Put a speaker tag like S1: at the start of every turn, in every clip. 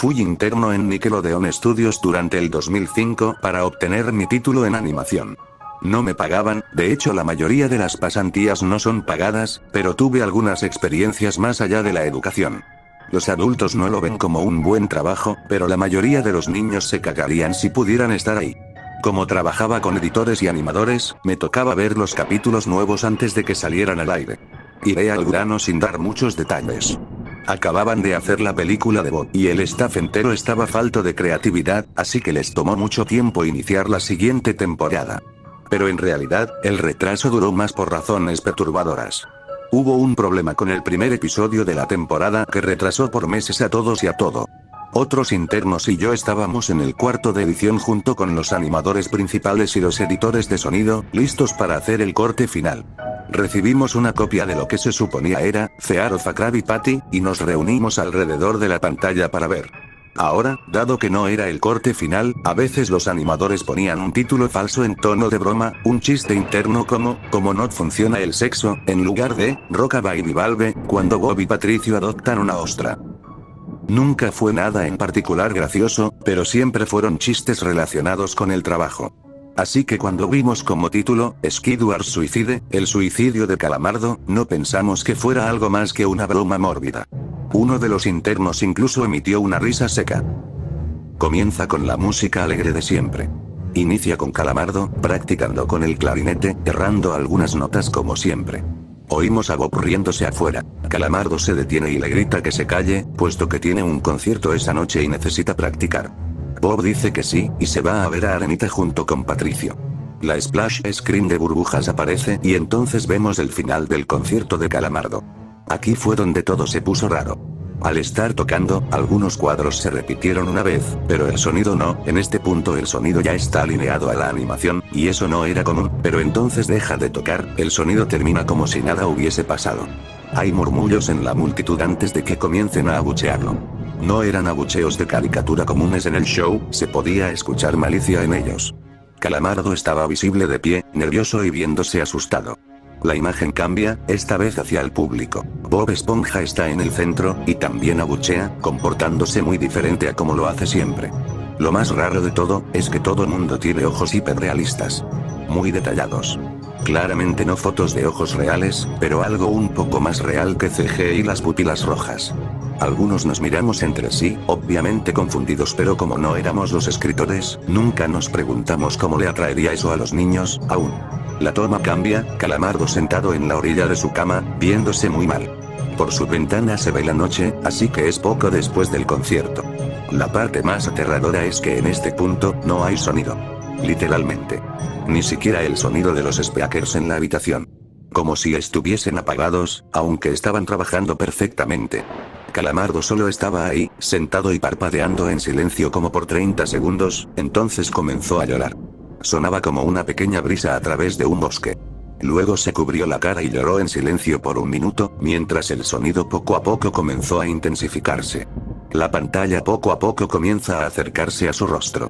S1: Fui interno en Nickelodeon Studios durante el 2005 para obtener mi título en animación. No me pagaban, de hecho la mayoría de las pasantías no son pagadas, pero tuve algunas experiencias más allá de la educación. Los adultos no lo ven como un buen trabajo, pero la mayoría de los niños se cagarían si pudieran estar ahí. Como trabajaba con editores y animadores, me tocaba ver los capítulos nuevos antes de que salieran al aire. Iré al grano sin dar muchos detalles. Acababan de hacer la película de Bob y el staff entero estaba falto de creatividad, así que les tomó mucho tiempo iniciar la siguiente temporada. Pero en realidad, el retraso duró más por razones perturbadoras. Hubo un problema con el primer episodio de la temporada que retrasó por meses a todos y a todo. Otros internos y yo estábamos en el cuarto de edición junto con los animadores principales y los editores de sonido, listos para hacer el corte final. Recibimos una copia de lo que se suponía era Fear of a Krabby Patty, y nos reunimos alrededor de la pantalla para ver. Ahora, dado que no era el corte final, a veces los animadores ponían un título falso en tono de broma, un chiste interno como no funciona el sexo, en lugar de Roca Baby Valve, cuando Bob y Patricio adoptan una ostra. Nunca fue nada en particular gracioso, pero siempre fueron chistes relacionados con el trabajo. Así que cuando vimos como título, Squidward Suicide, el suicidio de Calamardo, no pensamos que fuera algo más que una broma mórbida. Uno de los internos incluso emitió una risa seca. Comienza con la música alegre de siempre. Inicia con Calamardo, practicando con el clarinete, errando algunas notas como siempre. Oímos a Bob riéndose afuera. Calamardo se detiene y le grita que se calle, puesto que tiene un concierto esa noche y necesita practicar. Bob dice que sí, y se va a ver a Arenita junto con Patricio. La splash screen de burbujas aparece y entonces vemos el final del concierto de Calamardo. Aquí fue donde todo se puso raro. Al estar tocando, algunos cuadros se repitieron una vez, pero el sonido no. En este punto el sonido ya está alineado a la animación, y eso no era común, pero entonces deja de tocar, el sonido termina como si nada hubiese pasado. Hay murmullos en la multitud antes de que comiencen a abuchearlo. No eran abucheos de caricatura comunes en el show, se podía escuchar malicia en ellos. Calamardo estaba visible de pie, nervioso y viéndose asustado. La imagen cambia, esta vez hacia el público. Bob Esponja está en el centro, y también abuchea, comportándose muy diferente a como lo hace siempre. Lo más raro de todo, es que todo mundo tiene ojos hiperrealistas. Muy detallados. Claramente no fotos de ojos reales, pero algo un poco más real que CG y las pupilas rojas. Algunos nos miramos entre sí, obviamente confundidos, pero como no éramos los escritores, nunca nos preguntamos cómo le atraería eso a los niños, aún. La toma cambia, Calamardo sentado en la orilla de su cama, viéndose muy mal. Por su ventana se ve la noche, así que es poco después del concierto. La parte más aterradora es que en este punto, no hay sonido. Literalmente. Ni siquiera el sonido de los speakers en la habitación. Como si estuviesen apagados, aunque estaban trabajando perfectamente. Calamardo solo estaba ahí, sentado y parpadeando en silencio como por 30 segundos, entonces comenzó a llorar. Sonaba como una pequeña brisa a través de un bosque. Luego se cubrió la cara y lloró en silencio por un minuto, mientras el sonido poco a poco comenzó a intensificarse. La pantalla poco a poco comienza a acercarse a su rostro.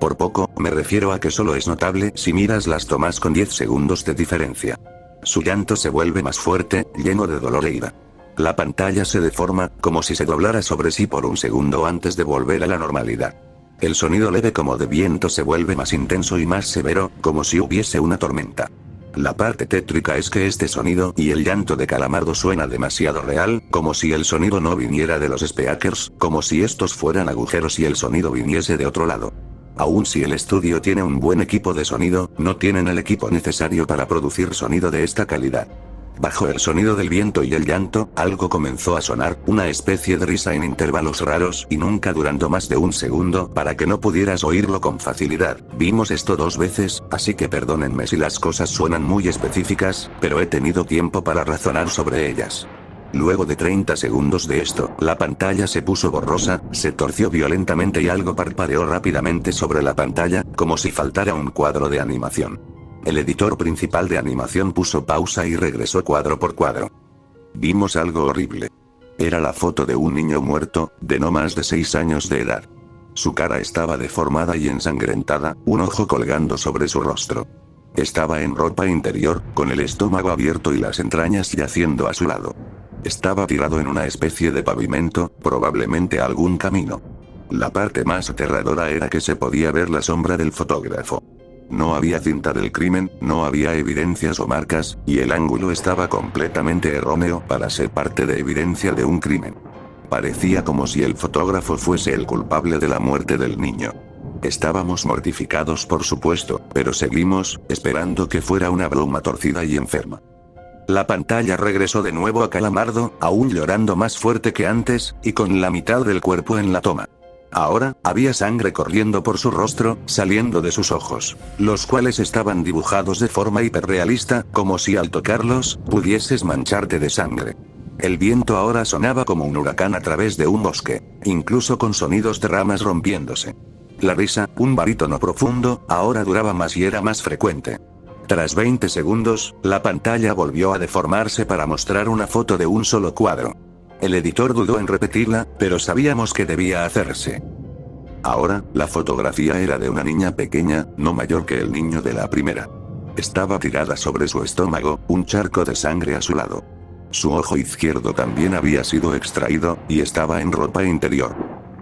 S1: Por poco, me refiero a que solo es notable si miras las tomas con 10 segundos de diferencia. Su llanto se vuelve más fuerte, lleno de dolor e ira. La pantalla se deforma, como si se doblara sobre sí por un segundo antes de volver a la normalidad. El sonido leve como de viento se vuelve más intenso y más severo, como si hubiese una tormenta. La parte tétrica es que este sonido y el llanto de Calamardo suena demasiado real, como si el sonido no viniera de los speakers, como si estos fueran agujeros y el sonido viniese de otro lado. Aun si el estudio tiene un buen equipo de sonido, no tienen el equipo necesario para producir sonido de esta calidad. Bajo el sonido del viento y el llanto, algo comenzó a sonar, una especie de risa en intervalos raros y nunca durando más de un segundo para que no pudieras oírlo con facilidad. Vimos esto 2 veces, así que perdónenme si las cosas suenan muy específicas, pero he tenido tiempo para razonar sobre ellas. Luego de 30 segundos de esto, la pantalla se puso borrosa, se torció violentamente y algo parpadeó rápidamente sobre la pantalla, como si faltara un cuadro de animación. El editor principal de animación puso pausa y regresó cuadro por cuadro. Vimos algo horrible. Era la foto de un niño muerto, de no más de 6 años de edad. Su cara estaba deformada y ensangrentada, un ojo colgando sobre su rostro. Estaba en ropa interior, con el estómago abierto y las entrañas yaciendo a su lado. Estaba tirado en una especie de pavimento, probablemente algún camino. La parte más aterradora era que se podía ver la sombra del fotógrafo. No había cinta del crimen, no había evidencias o marcas, y el ángulo estaba completamente erróneo para ser parte de evidencia de un crimen. Parecía como si el fotógrafo fuese el culpable de la muerte del niño. Estábamos mortificados, por supuesto, pero seguimos, esperando que fuera una broma torcida y enferma. La pantalla regresó de nuevo a Calamardo, aún llorando más fuerte que antes, y con la mitad del cuerpo en la toma. Ahora, había sangre corriendo por su rostro, saliendo de sus ojos, los cuales estaban dibujados de forma hiperrealista, como si al tocarlos, pudieses mancharte de sangre. El viento ahora sonaba como un huracán a través de un bosque, incluso con sonidos de ramas rompiéndose. La risa, un barítono profundo, ahora duraba más y era más frecuente. Tras 20 segundos, la pantalla volvió a deformarse para mostrar una foto de un solo cuadro. El editor dudó en repetirla, pero sabíamos que debía hacerse. Ahora, la fotografía era de una niña pequeña, no mayor que el niño de la primera. Estaba tirada sobre su estómago, un charco de sangre a su lado. Su ojo izquierdo también había sido extraído, y estaba en ropa interior.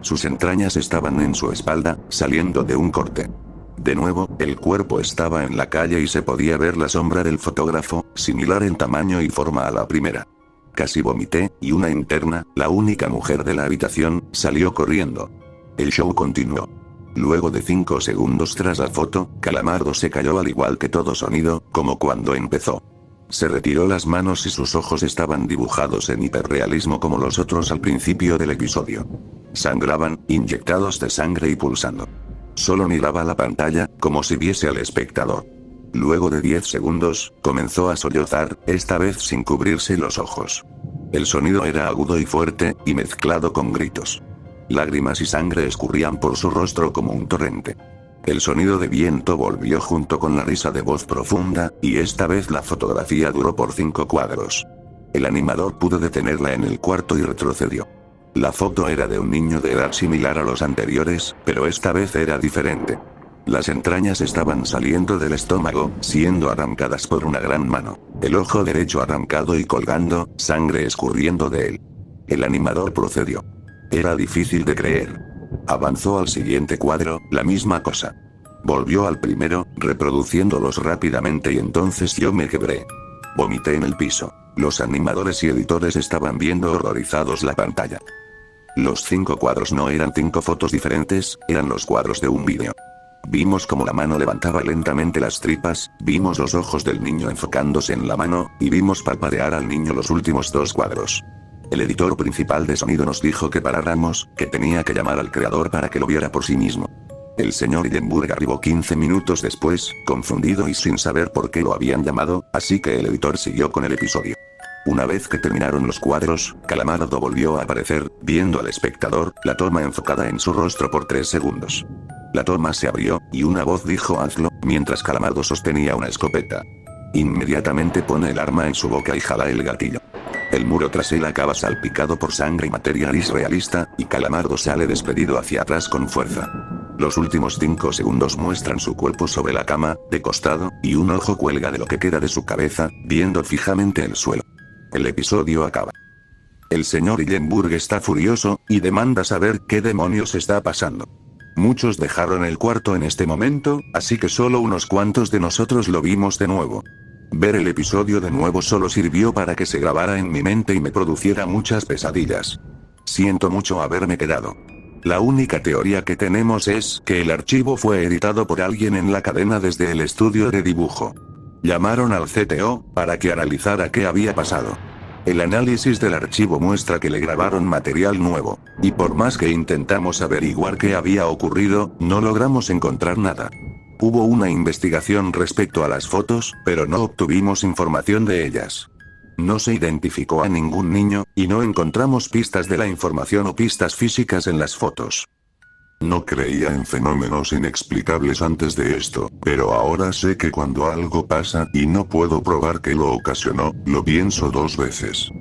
S1: Sus entrañas estaban en su espalda, saliendo de un corte. De nuevo, el cuerpo estaba en la calle y se podía ver la sombra del fotógrafo, similar en tamaño y forma a la primera. Casi vomité, y una interna, la única mujer de la habitación, salió corriendo. El show continuó. Luego de 5 segundos tras la foto, Calamardo se cayó al igual que todo sonido, como cuando empezó. Se retiró las manos y sus ojos estaban dibujados en hiperrealismo como los otros al principio del episodio. Sangraban, inyectados de sangre y pulsando. Solo miraba la pantalla, como si viese al espectador. Luego de 10 segundos, comenzó a sollozar, esta vez sin cubrirse los ojos. El sonido era agudo y fuerte, y mezclado con gritos. Lágrimas y sangre escurrían por su rostro como un torrente. El sonido de viento volvió junto con la risa de voz profunda, y esta vez la fotografía duró por 5 cuadros. El animador pudo detenerla en el cuarto y retrocedió. La foto era de un niño de edad similar a los anteriores, pero esta vez era diferente. Las entrañas estaban saliendo del estómago, siendo arrancadas por una gran mano. El ojo derecho arrancado y colgando, sangre escurriendo de él. El animador procedió. Era difícil de creer. Avanzó al siguiente cuadro, la misma cosa. Volvió al primero, reproduciéndolos rápidamente y entonces yo me quebré. Vomité en el piso. Los animadores y editores estaban viendo horrorizados la pantalla. Los 5 cuadros no eran 5 fotos diferentes, eran los cuadros de un vídeo. Vimos cómo la mano levantaba lentamente las tripas, vimos los ojos del niño enfocándose en la mano, y vimos parpadear al niño los últimos 2 cuadros. El editor principal de sonido nos dijo que paráramos, que tenía que llamar al creador para que lo viera por sí mismo. El señor Hillenburg arribó 15 minutos después, confundido y sin saber por qué lo habían llamado, así que el editor siguió con el episodio. Una vez que terminaron los cuadros, Calamardo volvió a aparecer, viendo al espectador, la toma enfocada en su rostro por 3 segundos. La toma se abrió, y una voz dijo hazlo, mientras Calamardo sostenía una escopeta. Inmediatamente pone el arma en su boca y jala el gatillo. El muro tras él acaba salpicado por sangre y materia gris realista, y Calamardo sale despedido hacia atrás con fuerza. Los últimos 5 segundos muestran su cuerpo sobre la cama, de costado, y un ojo cuelga de lo que queda de su cabeza, viendo fijamente el suelo. El episodio acaba. El señor Hillenburg está furioso, y demanda saber qué demonios está pasando. Muchos dejaron el cuarto en este momento, así que solo unos cuantos de nosotros lo vimos de nuevo. Ver el episodio de nuevo solo sirvió para que se grabara en mi mente y me produciera muchas pesadillas. Siento mucho haberme quedado. La única teoría que tenemos es que el archivo fue editado por alguien en la cadena desde el estudio de dibujo. Llamaron al CTO, para que analizara qué había pasado. El análisis del archivo muestra que le grabaron material nuevo, y por más que intentamos averiguar qué había ocurrido, no logramos encontrar nada. Hubo una investigación respecto a las fotos, pero no obtuvimos información de ellas. No se identificó a ningún niño, y no encontramos pistas de la información o pistas físicas en las fotos.
S2: No creía en fenómenos inexplicables antes de esto, pero ahora sé que cuando algo pasa y no puedo probar que lo ocasionó, lo pienso 2 veces.